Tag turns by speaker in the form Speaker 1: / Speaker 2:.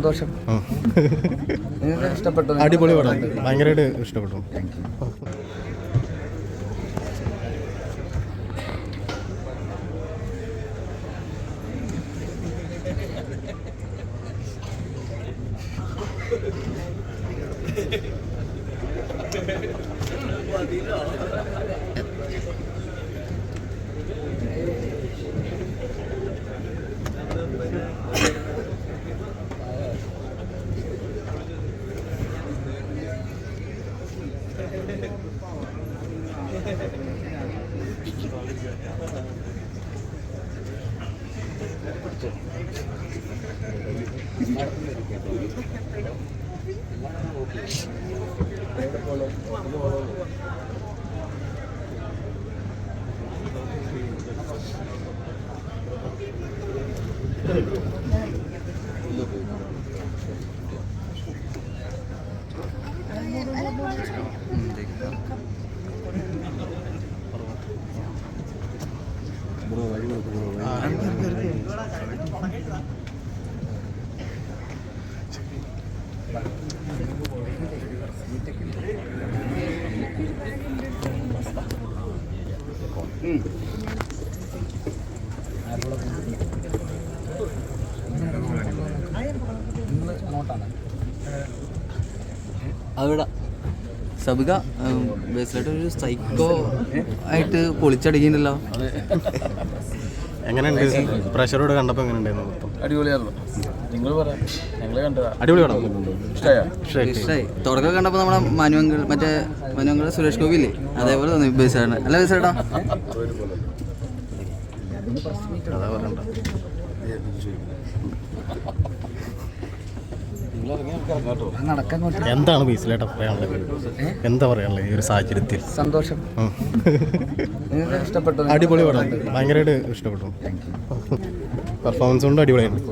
Speaker 1: സന്തോഷം. നിങ്ങൾക്ക് ഇഷ്ടപ്പെട്ടു?
Speaker 2: അടിപൊളി പടം, ഭയങ്കരമായിട്ട് ഇഷ്ടപ്പെട്ടു.
Speaker 3: അവിടെ സബിക ബേസിലായിട്ട് ഒരു സൈക്കോ ആയിട്ട് പൊളിച്ചടിക്കുന്നുണ്ടല്ലോ.
Speaker 2: എങ്ങനെയുണ്ട്? പ്രഷറോട് കണ്ടപ്പോൾ എങ്ങനെയുണ്ടായിരുന്നു?
Speaker 1: അടിപൊളിയായിരുന്നു. നിങ്ങൾ പറയാം, ഞങ്ങൾ കണ്ടതാ.
Speaker 2: അടിപൊളി പടം,
Speaker 3: ഇഷ്ടമായി. തുടക്കം കണ്ടപ്പോൾ നമ്മുടെ മനുവങ്കൾ സുരേഷ് ഗോപി ഇല്ലേ, അതേപോലെ തോന്നി ബേസാണ്. അല്ല ബേസേട്ടാ,
Speaker 2: അതാ പറയണ്ട. എന്താണ് ബേസിലായിട്ട് പറയാനുള്ളത്? എന്താ പറയാനുള്ളത് ഈ ഒരു സാഹചര്യത്തിൽ?
Speaker 1: സന്തോഷം. നിങ്ങൾക്ക് ഇഷ്ടപ്പെട്ടു?
Speaker 2: അടിപൊളി പടം, ഭയങ്കരമായിട്ട് ഇഷ്ടപ്പെട്ടു. പെർഫോമൻസ് കൊണ്ട് അടിപൊളിയായിരുന്നു.